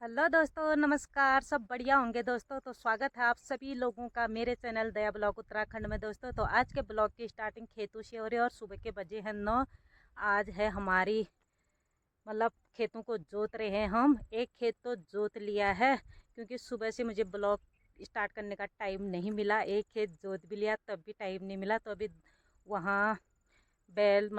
Hello दोस्तों, नमस्कार। सब बढ़िया होंगे दोस्तों। तो स्वागत है आप सभी लोगों का मेरे चैनल दया ब्लॉग उत्तराखंड में दोस्तों। तो आज के ब्लॉग की स्टार्टिंग खेतों से हो रही है और सुबह के बजे हैं 9। आज है हमारी खेतों को जोत रहे हैं हम। एक खेत तो जोत लिया है क्योंकि सुबह से मुझे ब्लॉग स्टार्ट करने का टाइम नहीं मिला। एक खेत जोत भी लिया तब भी टाइम नहीं मिला। तो अभी वहाँ बैल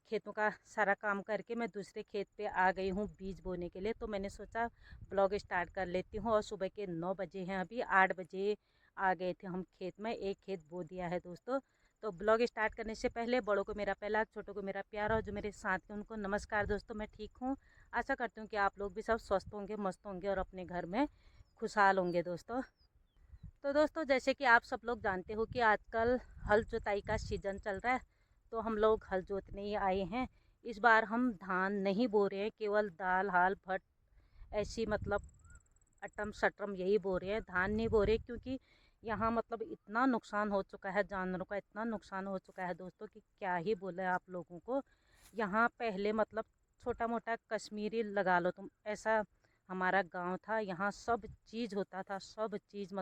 खेतों का सारा काम करके मैं दूसरे खेत पे आ गई हूँ बीज बोने के लिए। तो मैंने सोचा ब्लॉग स्टार्ट कर लेती हूँ। और सुबह के 9 बजे हैं, अभी 8 बजे आ गए थे हम खेत में। एक खेत बो दिया है दोस्तों। तो ब्लॉग स्टार्ट करने से पहले बड़ों को मेरा पहला, छोटों को मेरा प्यार, और जो मेरे साथ हैं उनको नमस्कार दोस्तों। मैं ठीक हूँ, आशा करती हूँ कि आप लोग भी सब स्वस्थ होंगे, मस्त होंगे और अपने घर में खुशहाल होंगे दोस्तों। तो दोस्तों, जैसे कि आप सब लोग जानते हो कि आजकल हल जोताई का सीज़न चल रहा है। तो हम लोग हल जोतने ही आए हैं। इस बार हम धान नहीं बो रहे हैं, केवल दाल हाल भट ऐसी अटम सटम यही बो रहे हैं। धान नहीं बो रहे क्योंकि यहाँ इतना नुकसान हो चुका है, जानवरों का इतना नुकसान हो चुका है दोस्तों कि क्या ही बोले आप लोगों को। यहाँ पहले छोटा मोटा कश्मीरी लगा लो तुम, ऐसा हमारा गांव था। यहाँ सब चीज़ होता था, सब चीज़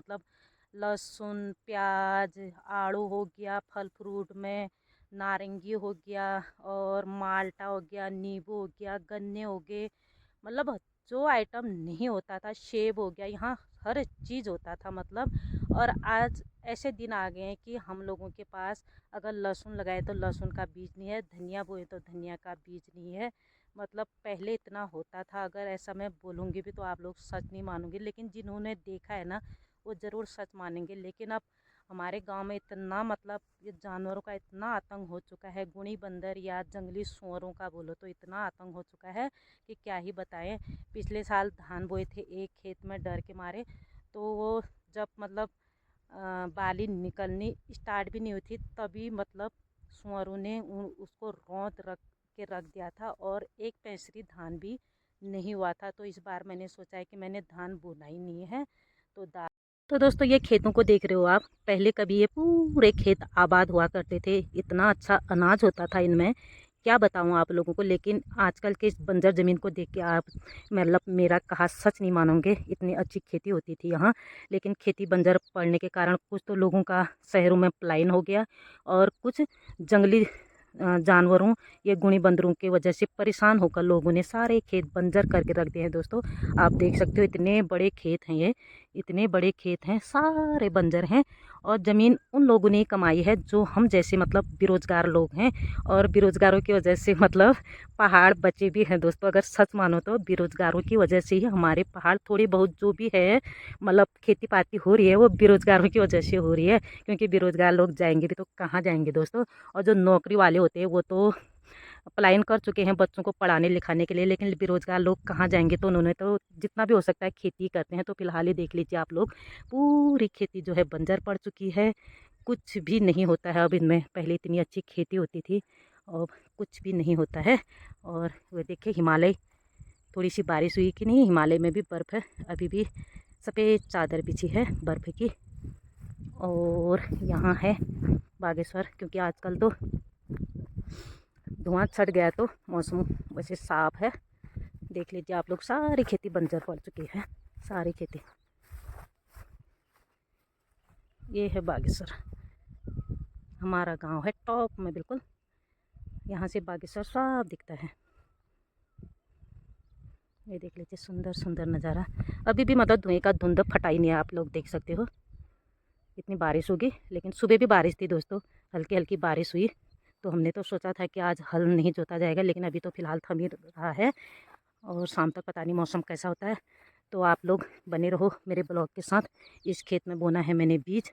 लहसुन प्याज आड़ू हो गया, फल फ्रूट में नारंगी हो गया, और माल्टा हो गया, नींबू हो गया, गन्ने हो गए, मतलब जो आइटम नहीं होता था, सेब हो गया, यहाँ हर चीज़ होता था और आज ऐसे दिन आ गए हैं कि हम लोगों के पास अगर लहसुन लगाए तो लहसुन का बीज नहीं है, धनिया बोए तो धनिया का बीज नहीं है। पहले इतना होता था, अगर ऐसा मैं बोलूँगी भी तो आप लोग सच नहीं मानोगे, लेकिन जिन्होंने देखा है ना वो ज़रूर सच मानेंगे। लेकिन अब हमारे गांव में इतना ये जानवरों का इतना आतंक हो चुका है, गुणी बंदर या जंगली सूअरों का बोलो तो इतना आतंक हो चुका है कि क्या ही बताएं। पिछले साल धान बोए थे एक खेत में डर के मारे, तो वो जब बाली निकलनी स्टार्ट भी नहीं हुई थी तभी सूअरों ने उसको रौंद रख दिया था, और एक पैंसरी धान भी नहीं हुआ था। तो इस बार मैंने सोचा है कि मैंने धान बोना ही नहीं है। तो तो दोस्तों, ये खेतों को देख रहे हो आप, पहले कभी ये पूरे खेत आबाद हुआ करते थे, इतना अच्छा अनाज होता था इनमें, क्या बताऊं आप लोगों को। लेकिन आजकल के इस बंजर ज़मीन को देख के आप मेरा कहा सच नहीं मानोगे, इतनी अच्छी खेती होती थी यहाँ। लेकिन खेती बंजर पड़ने के कारण कुछ तो लोगों का शहरों में पलायन हो गया, और कुछ जंगली जानवरों, ये गुणी बंदरों की वजह से परेशान होकर लोगों ने सारे खेत बंजर करके रख दिए हैं दोस्तों। आप देख सकते हो इतने बड़े खेत हैं, ये इतने बड़े खेत हैं, सारे बंजर हैं। और ज़मीन उन लोगों ने ही कमाई है जो हम जैसे बेरोज़गार लोग हैं, और बेरोज़गारों की वजह से पहाड़ बचे भी हैं दोस्तों। अगर सच मानो तो बेरोज़गारों की वजह से ही हमारे पहाड़ थोड़ी बहुत जो भी है, खेती पाती हो रही है वो बेरोज़गारों की वजह से हो रही है। क्योंकि बेरोज़गार लोग जाएंगे भी तो कहाँ जाएंगे दोस्तों। और जो नौकरी वाले होते हैं वो तो पलायन कर चुके हैं बच्चों को पढ़ाने लिखाने के लिए, लेकिन बेरोज़गार लोग कहाँ जाएंगे। तो उन्होंने तो जितना भी हो सकता है खेती करते हैं। तो फिलहाल ही देख लीजिए आप लोग, पूरी खेती जो है बंजर पड़ चुकी है, कुछ भी नहीं होता है अब इनमें। पहले इतनी अच्छी खेती होती थी, अब कुछ भी नहीं होता है। और वो देखिए हिमालय, थोड़ी सी बारिश हुई कि नहीं, हिमालय में भी बर्फ़ है, अभी भी सफ़ेद चादर बिछी है बर्फ़ की। और यहाँ है बागेश्वर, क्योंकि आजकल तो धुआं छट गया तो मौसम वैसे साफ है। देख लीजिए आप लोग, सारी खेती बंजर पड़ चुकी है, सारी खेती। ये है बागेश्वर, हमारा गांव है टॉप में बिल्कुल, यहाँ से बागेश्वर साफ दिखता है। ये देख लीजिए सुंदर सुंदर नज़ारा। अभी भी धुएं का धुंध फटा ही नहीं है, आप लोग देख सकते हो। इतनी बारिश होगी, लेकिन सुबह भी बारिश थी दोस्तों, हल्की हल्की बारिश हुई। तो हमने तो सोचा था कि आज हल नहीं जोता जाएगा, लेकिन अभी तो फ़िलहाल थम ही रहा है, और शाम तक पता नहीं मौसम कैसा होता है। तो आप लोग बने रहो मेरे ब्लॉग के साथ। इस खेत में बोना है मैंने बीज,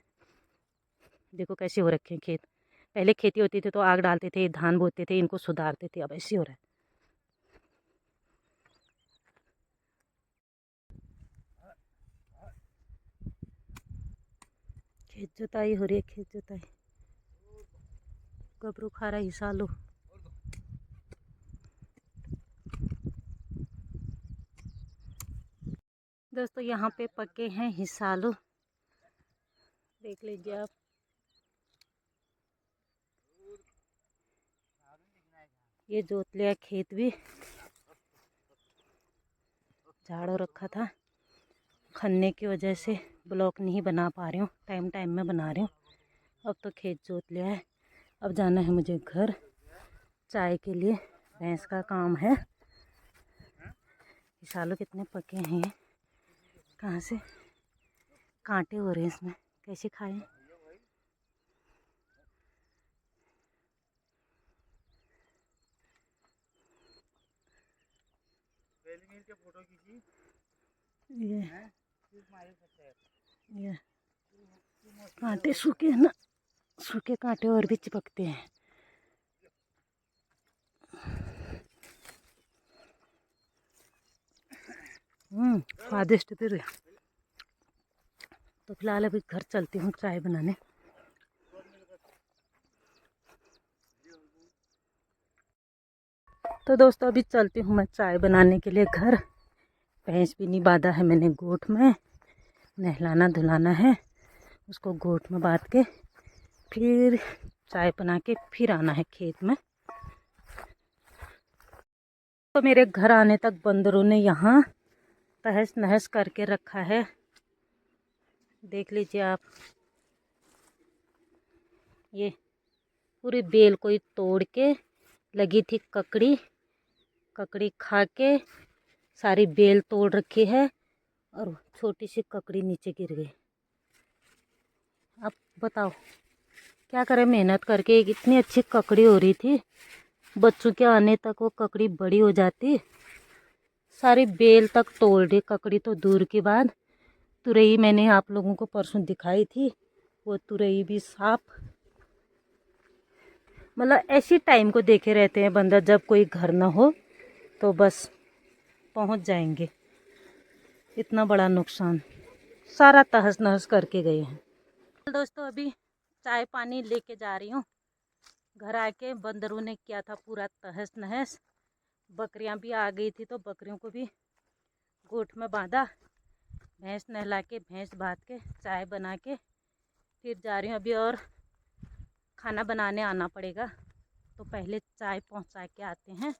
देखो कैसे हो रखे हैं खेत। पहले खेती होती थी तो आग डालते थे, धान बोते थे, इनको सुधारते थे, अब ऐसे हो रहा है। खेत जोताई हो रही है, खेत जोताई। गबरू खा रहा हिस्सा लो। दोस्तों, यहाँ पे पके हैं हिसालो, देख लीजिए आप। ये जोत लिया खेत भी, झाड़ रखा था। खन्ने की वजह से ब्लॉग नहीं बना पा रही हूँ, टाइम में बना रही हूँ। अब तो खेत जोत लिया है, अब जाना है मुझे घर चाय के लिए। भैंस का काम है। इस आलू कितने पके हैं, कहाँ से कांटे हो रहे हैं इसमें, कैसे खाएं। ये कांटे सूखे हैं ना, सूखे कांटे और भी चिपकते हैं। स्वादिष्ट भी रहे। तो फिलहाल अभी घर चलती हूँ चाय बनाने। तो दोस्तों अभी चलती हूँ मैं चाय बनाने के लिए घर। भैंस भी नहीं बांधा है मैंने गोठ में, नहलाना धुलाना है उसको। गोठ में बांध के फिर चाय बना के फिर आना है खेत में। तो मेरे घर आने तक बंदरों ने यहाँ तहस नहस करके रखा है, देख लीजिए आप। ये पूरी बेल को ही तोड़ के लगी थी ककड़ी खा के सारी बेल तोड़ रखी है और छोटी सी ककड़ी नीचे गिर गई। अब बताओ क्या करें, मेहनत करके एक इतनी अच्छी ककड़ी हो रही थी, बच्चों के आने तक वो ककड़ी बड़ी हो जाती, सारी बेल तक तोड़ दी। ककड़ी तो दूर की बात, तुरई मैंने आप लोगों को परसों दिखाई थी, वो तुरई भी साफ। मतलब ऐसी टाइम को देखे रहते हैं बंदर, जब कोई घर ना हो तो बस पहुंच जाएंगे। इतना बड़ा नुकसान, सारा तहस नहस करके गए हैं। दोस्तों अभी चाय पानी लेके जा रही हूँ घर। आके बंदरों ने किया था पूरा तहस नहस। बकरियां भी आ गई थी तो बकरियों को भी गोठ में बांधा, भैंस नहला के भैंस बांध के चाय बना के फिर जा रही हूँ अभी। और खाना बनाने आना पड़ेगा, तो पहले चाय पहुँचा के आते हैं।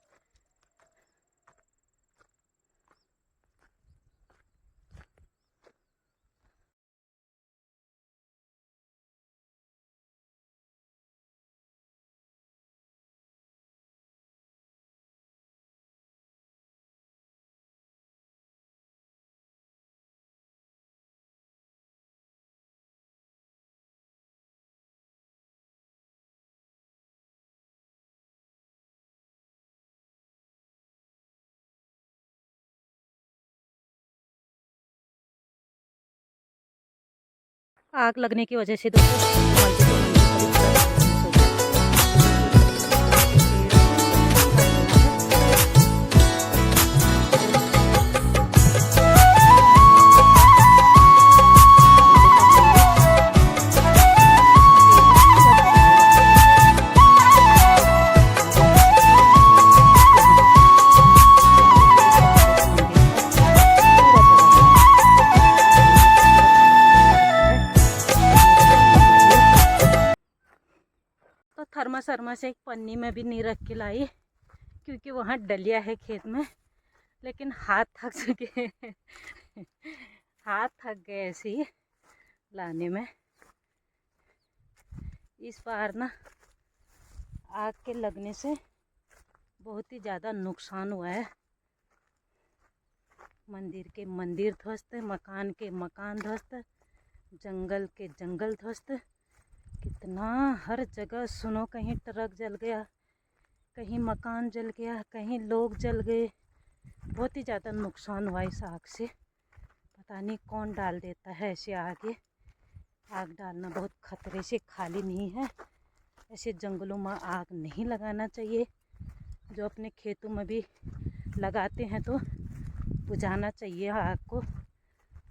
आग लगने की वजह से दोस्तों थर्मस एक पन्नी में भी नहीं रख के लाई, क्योंकि वहाँ डलिया है खेत में। लेकिन हाथ थक चुके हाथ थक गए ऐसे ही लाने में। इस बार ना आग के लगने से बहुत ही ज़्यादा नुकसान हुआ है। मंदिर के मंदिर ध्वस्त, मकान के मकान ध्वस्त, जंगल के जंगल ध्वस्त। कितना हर जगह सुनो, कहीं ट्रक जल गया, कहीं मकान जल गया, कहीं लोग जल गए। बहुत ही ज़्यादा नुकसान हुआ इस आग से। पता नहीं कौन डाल देता है ऐसे आग। आग डालना बहुत खतरे से खाली नहीं है। ऐसे जंगलों में आग नहीं लगाना चाहिए। जो अपने खेतों में भी लगाते हैं तो बुझाना चाहिए आग को,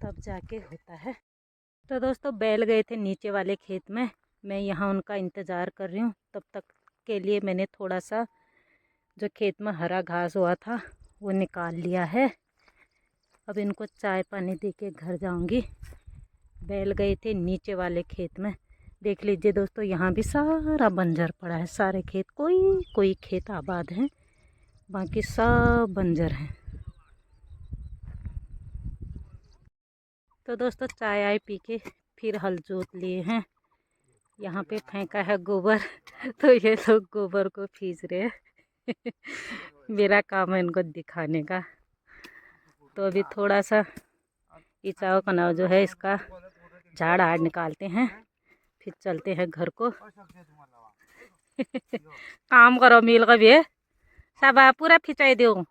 तब जाके होता है। तो दोस्तों बैल गए थे नीचे वाले खेत में, मैं यहाँ उनका इंतज़ार कर रही हूँ। तब तक के लिए मैंने थोड़ा सा जो खेत में हरा घास हुआ था वो निकाल लिया है। अब इनको चाय पानी दे के घर जाऊँगी। बैल गए थे नीचे वाले खेत में। देख लीजिए दोस्तों, यहाँ भी सारा बंजर पड़ा है। सारे खेत, कोई खेत आबाद हैं, बाकी सब बंजर हैं। तो दोस्तों चाय आय पी के फिर हल जोत लिए हैं। यहाँ पे फेंका है गोबर तो ये लोग गोबर को खींच रहे हैं। मेरा काम है इनको दिखाने का। तो अभी थोड़ा सा इचाव कनाव जो है इसका झाड़ आड़ निकालते हैं, फिर चलते हैं घर को। काम करो मिल का भी सब पूरा खिंचाई दो।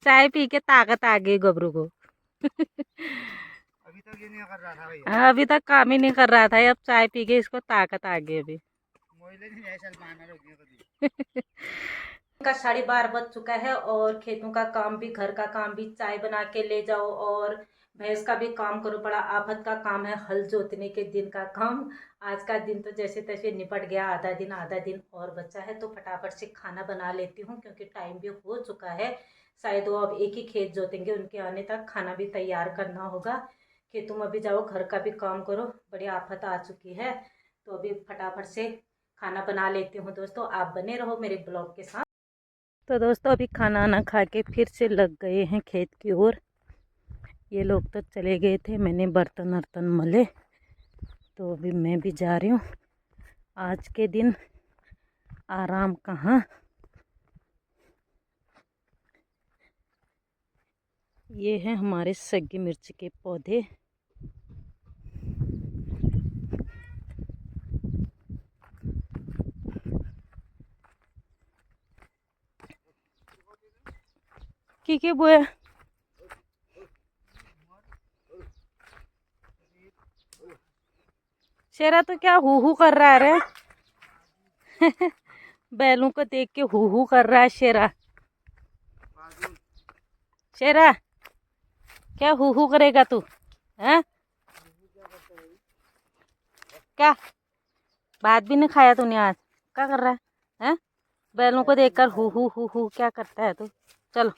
चाय पी के ताकत आ गई गबरू को। अभी तक ये नहीं कर रहा था भैया। हाँ अभी तक काम ही नहीं कर रहा था, अब चाय पी के इसको ताकत आ गई अभी। का 12:30 बज चुका है और खेतों का काम भी, घर का काम भी, चाय बना के ले जाओ और भैंस का भी काम करो। बड़ा आफत का काम है हल जोतने के दिन का काम। आज का दिन तो जैसे तैसे निपट गया, आधा दिन और बचा है। तो फटाफट से खाना बना लेती हूँ क्योंकि टाइम भी हो चुका है। शायद वो अब एक ही खेत जोतेंगे, उनके आने तक खाना भी तैयार करना होगा। खेतों में भी जाओ, घर का भी काम करो, बड़ी आफत आ चुकी है। तो अभी फटाफट से खाना बना लेती हूँ दोस्तों। आप बने रहो मेरे ब्लॉग के साथ। तो दोस्तों अभी खाना ना खा के फिर से लग गए हैं खेत की ओर। ये लोग तो चले गए थे, मैंने बर्तन वर्तन मले, तो अभी मैं भी जा रही हूँ। आज के दिन आराम कहाँ। ये हैं हमारे सग्गी मिर्च के पौधे। की बोया शेरा तो क्या हु कर रहा है रे। बैलों को देख के हु कर रहा है शेरा। शेरा क्या हु करेगा तू हैं? क्या भात भी नहीं खाया तूने आज? क्या कर रहा है? बैलों को देखकर हु क्या करता है तू? चलो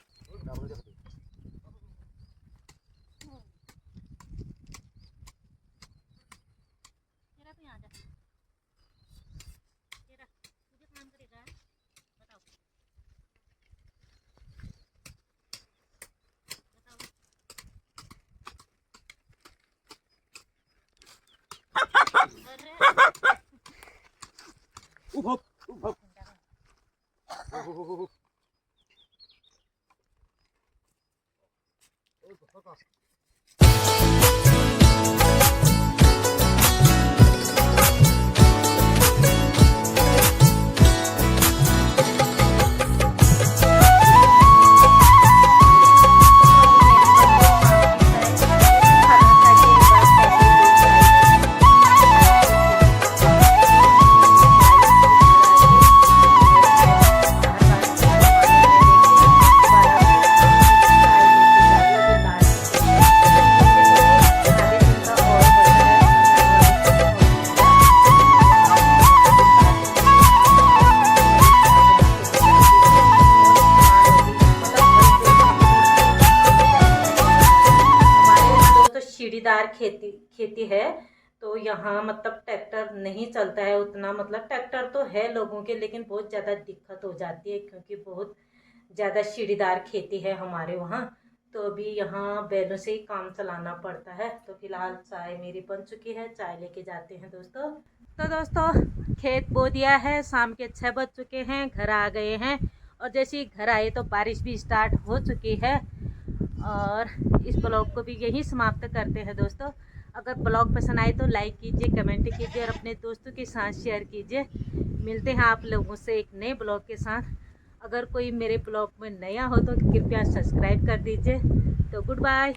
सीढ़ीदार खेती है। तो यहाँ मतलब ट्रैक्टर नहीं चलता है उतना, मतलब ट्रैक्टर तो है लोगों के लेकिन बहुत ज़्यादा दिक्कत हो जाती है क्योंकि बहुत ज़्यादा सीढ़ीदार खेती है हमारे वहाँ। तो अभी यहाँ बैलों से ही काम चलाना पड़ता है। तो फिलहाल चाय मेरी बन चुकी है, चाय लेके जाते हैं दोस्तों। तो दोस्तों खेत बो दिया है, शाम के 6 बज चुके हैं, घर आ गए हैं और जैसे ही घर आए तो बारिश भी स्टार्ट हो चुकी है। और इस ब्लॉग को भी यहीं समाप्त करते हैं दोस्तों। अगर ब्लॉग पसंद आए तो लाइक कीजिए, कमेंट कीजिए और अपने दोस्तों के साथ शेयर कीजिए। मिलते हैं आप लोगों से एक नए ब्लॉग के साथ। अगर कोई मेरे ब्लॉग में नया हो तो कृपया सब्सक्राइब कर दीजिए। तो गुड बाय।